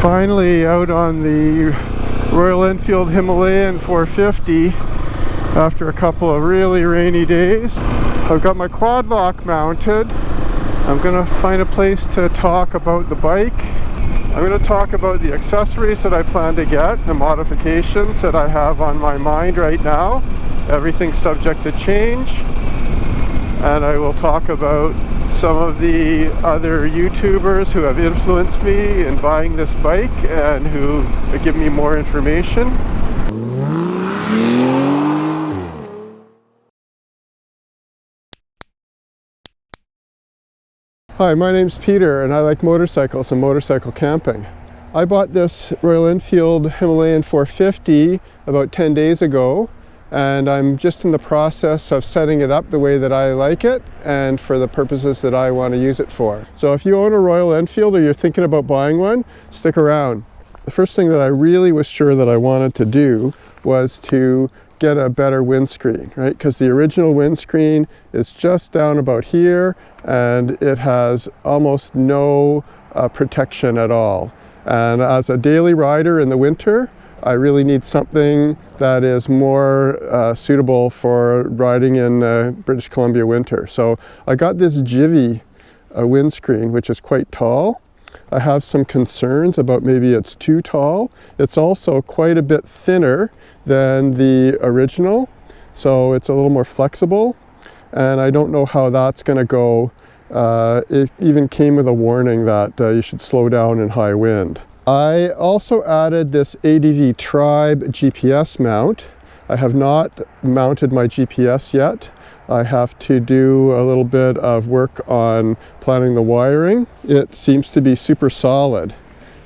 Finally out on the Royal Enfield Himalayan 450 after a couple of really rainy days. I've got my quad lock mounted. I'm gonna find a place to talk about the bike. I'm gonna talk about the accessories that I plan to get, the modifications that I have on my mind right now. Everything's subject to change. And I will talk about some of the other YouTubers who have influenced me in buying this bike and who give me more information. Hi, my name's Peter and I like motorcycles and motorcycle camping. I bought this Royal Enfield Himalayan 450 about 10 days ago, and I'm just in the process of setting it up the way that I like it and for the purposes that I want to use it for. So if you own a Royal Enfield or you're thinking about buying one, stick around. The first thing that I really was sure that I wanted to do was to get a better windscreen, right? Because the original windscreen is just down about here and it has almost no protection at all. And as a daily rider in the winter, I really need something that is more suitable for riding in British Columbia winter. So I got this Givi windscreen, which is quite tall. I have some concerns about maybe it's too tall. It's also quite a bit thinner than the original, so it's a little more flexible, and I don't know how that's going to go. It even came with a warning that you should slow down in high wind. I also added this ADV Tribe GPS mount. I have not mounted my GPS yet. I have to do a little bit of work on planning the wiring. It seems to be super solid,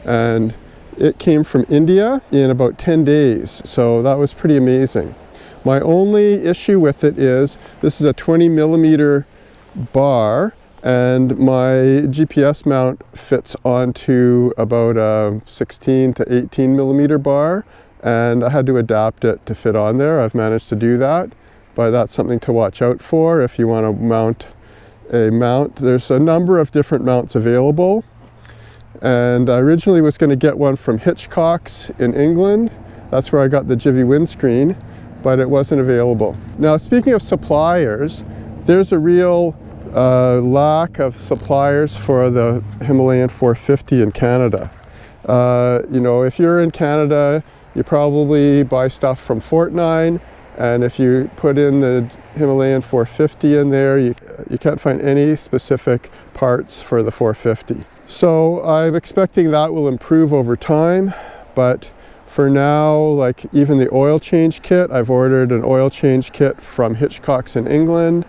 and it came from India in about 10 days, so that was pretty amazing. My only issue with it is this is a 20 millimeter bar, and my GPS mount fits onto about a 16 to 18 millimeter bar, and I had to adapt it to fit on there. I've managed to do that, but that's something to watch out for if you want to mount a mount. There's a number of different mounts available, and I originally was going to get one from Hitchcock's in England. That's where I got the Givi Windscreen, but it wasn't available. Now, speaking of suppliers, there's a real lack of suppliers for the Himalayan 450 in Canada. You know, if you're in Canada, you probably buy stuff from Fortnine, and if you put in the Himalayan 450 in there, you can't find any specific parts for the 450. So I'm expecting that will improve over time, but for now, like even the oil change kit, I've ordered an oil change kit from Hitchcock's in England,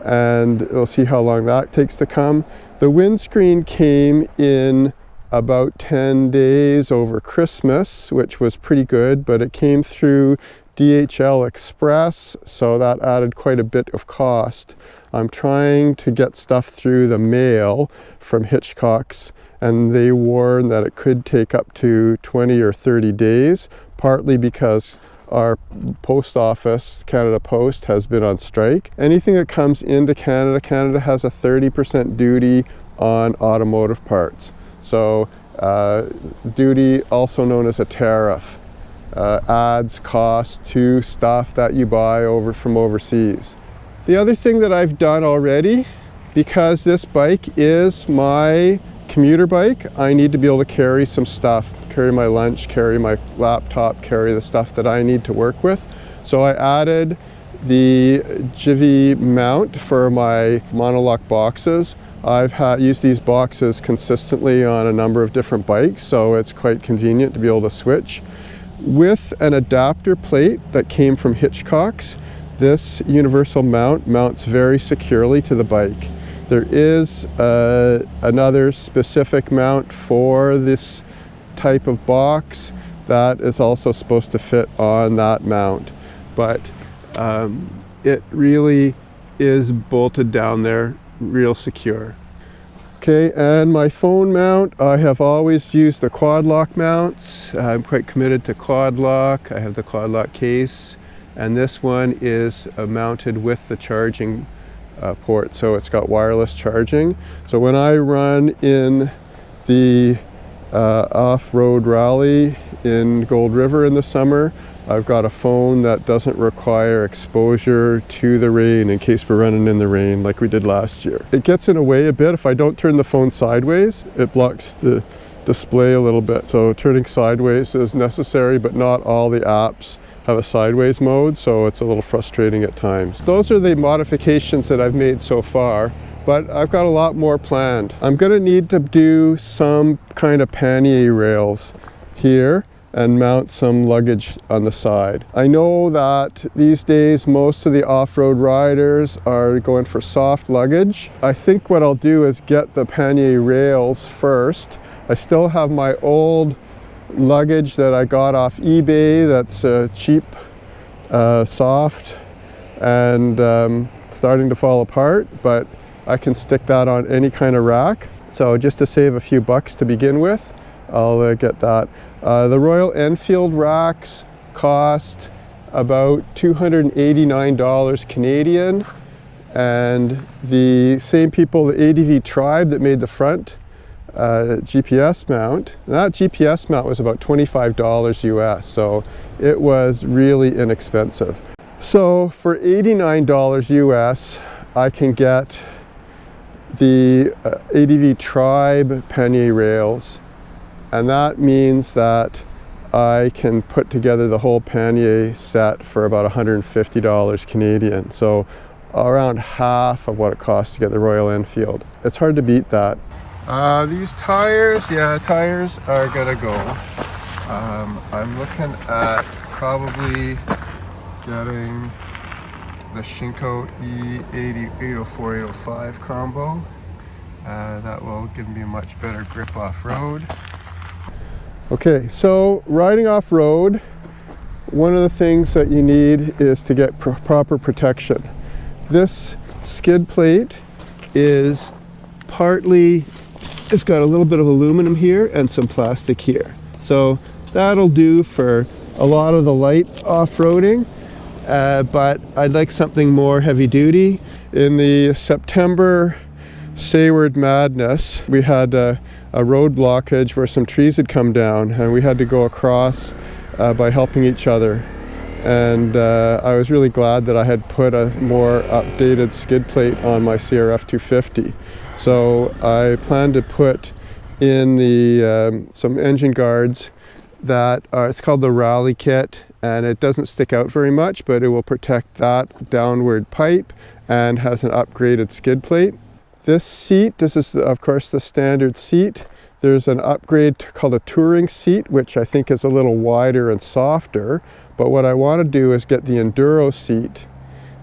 and we'll see how long that takes to come. The windscreen came in about 10 days over Christmas, which was pretty good, but it came through DHL Express, so that added quite a bit of cost. I'm trying to get stuff through the mail from Hitchcock's, and they warn that it could take up to 20 or 30 days, partly because our post office, Canada Post, has been on strike. Anything that comes into Canada, Canada has a 30% duty on automotive parts. So duty, also known as a tariff, adds cost to stuff that you buy from overseas. The other thing that I've done already, because this bike is my commuter bike, I need to be able to carry some stuff, carry my lunch, carry my laptop, carry the stuff that I need to work with. So I added the Givi mount for my monolock boxes. I've used these boxes consistently on a number of different bikes, so it's quite convenient to be able to switch. With an adapter plate that came from Hitchcock's, this universal mount mounts very securely to the bike. There is another specific mount for this type of box that is also supposed to fit on that mount, but it really is bolted down there real secure. Okay, and my phone mount, I have always used the quad lock mounts. I'm quite committed to quad lock. I have the quad lock case, and this one is mounted with the charging port, so it's got wireless charging. So when I run in the off-road rally in Gold River in the summer. I've got a phone that doesn't require exposure to the rain in case we're running in the rain like we did last year. It gets in the way a bit. If I don't turn the phone sideways, it blocks the display a little bit. So turning sideways is necessary, but not all the apps have a sideways mode, so it's a little frustrating at times. Those are the modifications that I've made so far, but I've got a lot more planned. I'm going to need to do some kind of pannier rails here and mount some luggage on the side. I know that these days most of the off-road riders are going for soft luggage. I think what I'll do is get the pannier rails first. I still have my old luggage that I got off eBay that's cheap, soft, and starting to fall apart, but I can stick that on any kind of rack. So just to save a few bucks to begin with, I'll get that. The Royal Enfield racks cost about $289 Canadian, and the same people, the ADV Tribe that made the front GPS mount, that GPS mount was about $25 US, so it was really inexpensive. So for $89 US, I can get the ADV Tribe Pannier Rails, and that means that I can put together the whole pannier set for about $150 Canadian. So around half of what it costs to get the Royal Enfield. It's hard to beat that. These tires, tires are gonna go. I'm looking at probably getting the Shinko E804-805 combo. That will give me a much better grip off-road. Okay, so riding off-road, one of the things that you need is to get proper protection. This skid plate is partly, it's got a little bit of aluminum here and some plastic here. So that'll do for a lot of the light off-roading, but I'd like something more heavy duty. In the September Sayward Madness, we had a road blockage where some trees had come down and we had to go across by helping each other. And I was really glad that I had put a more updated skid plate on my CRF 250. So I plan to put in the some engine guards that are, it's called the Rally Kit, and it doesn't stick out very much, but it will protect that downward pipe and has an upgraded skid plate. This seat, this is of course the standard seat. There's an upgrade called a touring seat, which I think is a little wider and softer. But what I want to do is get the Enduro seat.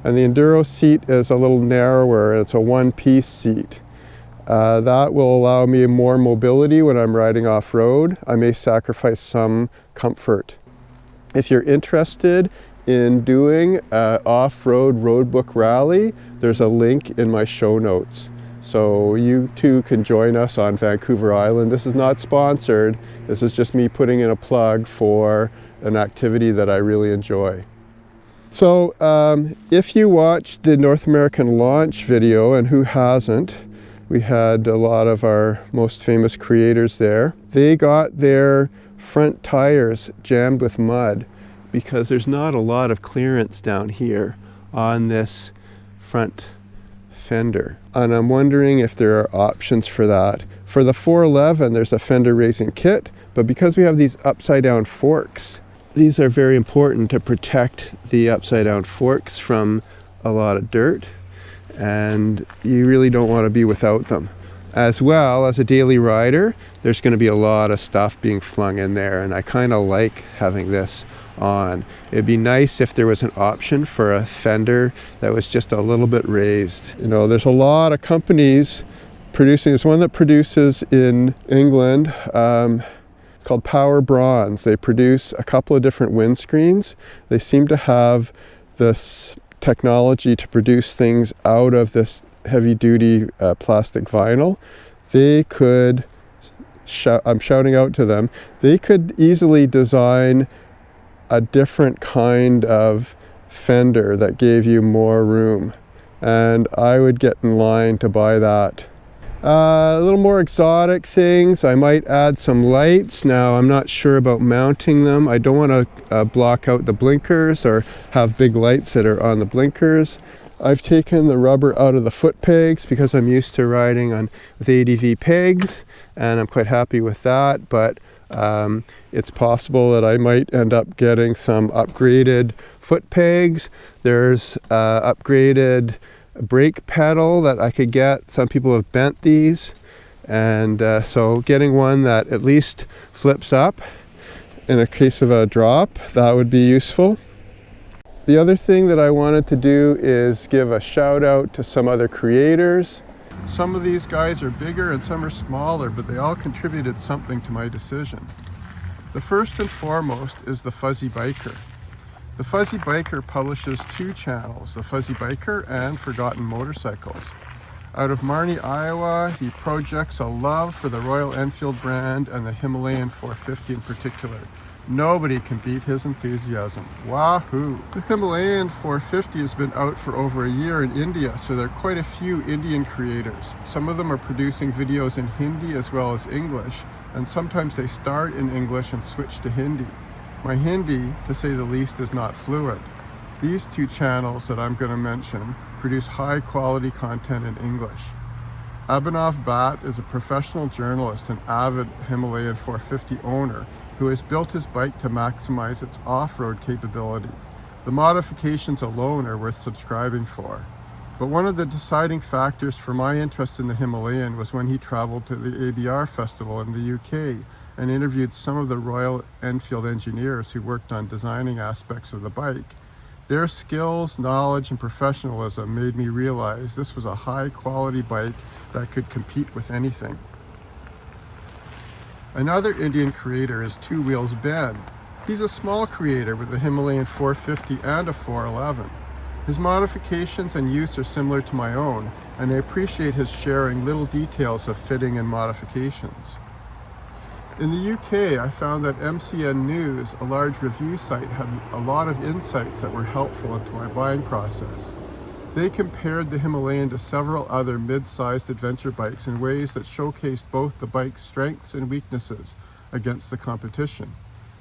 And the Enduro seat is a little narrower, and it's a one-piece seat. That will allow me more mobility when I'm riding off-road. I may sacrifice some comfort. If you're interested in doing an off-road roadbook rally, there's a link in my show notes. So you too can join us on Vancouver Island. This is not sponsored. This is just me putting in a plug for an activity that I really enjoy. So if you watched the North American launch video, and who hasn't, we had a lot of our most famous creators there. They got their front tires jammed with mud because there's not a lot of clearance down here on this front fender. And I'm wondering if there are options for that. For the 411, there's a fender raising kit, but because we have these upside down forks, these are very important to protect the upside down forks from a lot of dirt, and you really don't want to be without them. As well, as a daily rider, there's going to be a lot of stuff being flung in there, and I kind of like having this on. It'd be nice if there was an option for a fender that was just a little bit raised. You know, there's a lot of companies producing. There's one that produces in England. It's called Power Bronze. They produce a couple of different windscreens. They seem to have this technology to produce things out of this heavy-duty plastic vinyl. They could, I'm shouting out to them, they could easily design a different kind of fender that gave you more room. And I would get in line to buy that. A little more exotic things. I might add some lights. Now I'm not sure about mounting them. I don't want to block out the blinkers or have big lights that are on the blinkers. I've taken the rubber out of the foot pegs because I'm used to riding with ADV pegs, and I'm quite happy with that, but it's possible that I might end up getting some upgraded foot pegs. There's upgraded brake pedal that I could get. Some people have bent these, and so getting one that at least flips up in a case of a drop, that would be useful. The other thing that I wanted to do is give a shout out to some other creators. Some of these guys are bigger and some are smaller, but they all contributed something to my decision. The first and foremost is the Fuzzy Biker. The Fuzzy Biker publishes 2 channels, the Fuzzy Biker and Forgotten Motorcycles. Out of Marnie, Iowa, he projects a love for the Royal Enfield brand and the Himalayan 450 in particular. Nobody can beat his enthusiasm. Wahoo! The Himalayan 450 has been out for over a year in India, so there are quite a few Indian creators. Some of them are producing videos in Hindi as well as English, and sometimes they start in English and switch to Hindi. My Hindi, to say the least, is not fluent. These 2 channels that I'm going to mention produce high quality content in English. Abhinav Bhatt is a professional journalist and avid Himalayan 450 owner who has built his bike to maximize its off-road capability. The modifications alone are worth subscribing for. But one of the deciding factors for my interest in the Himalayan was when he traveled to the ABR festival in the UK and interviewed some of the Royal Enfield engineers who worked on designing aspects of the bike. Their skills, knowledge, and professionalism made me realize this was a high-quality bike that could compete with anything. Another Indian creator is Two Wheels Ben. He's a small creator with a Himalayan 450 and a 411. His modifications and use are similar to my own, and I appreciate his sharing little details of fitting and modifications. In the UK, I found that MCN News, a large review site, had a lot of insights that were helpful into my buying process. They compared the Himalayan to several other mid-sized adventure bikes in ways that showcased both the bike's strengths and weaknesses against the competition.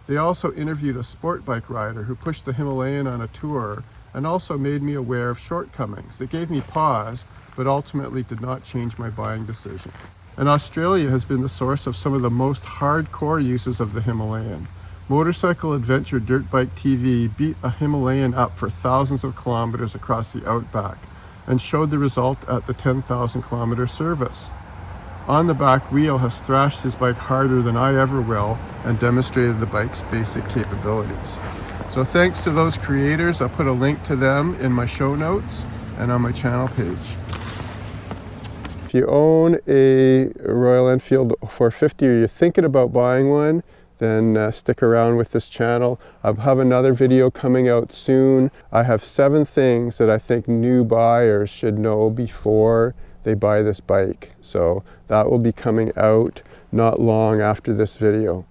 They also interviewed a sport bike rider who pushed the Himalayan on a tour and also made me aware of shortcomings that gave me pause, but ultimately did not change my buying decision. And Australia has been the source of some of the most hardcore uses of the Himalayan. Motorcycle Adventure Dirt Bike TV beat a Himalayan up for thousands of kilometers across the outback and showed the result at the 10,000 kilometer service. On the back wheel has thrashed his bike harder than I ever will and demonstrated the bike's basic capabilities. So thanks to those creators. I'll put a link to them in my show notes and on my channel page. If you own a Royal Enfield 450 or you're thinking about buying one, then stick around with this channel. I'll have another video coming out soon. I have 7 things that I think new buyers should know before they buy this bike. So that will be coming out not long after this video.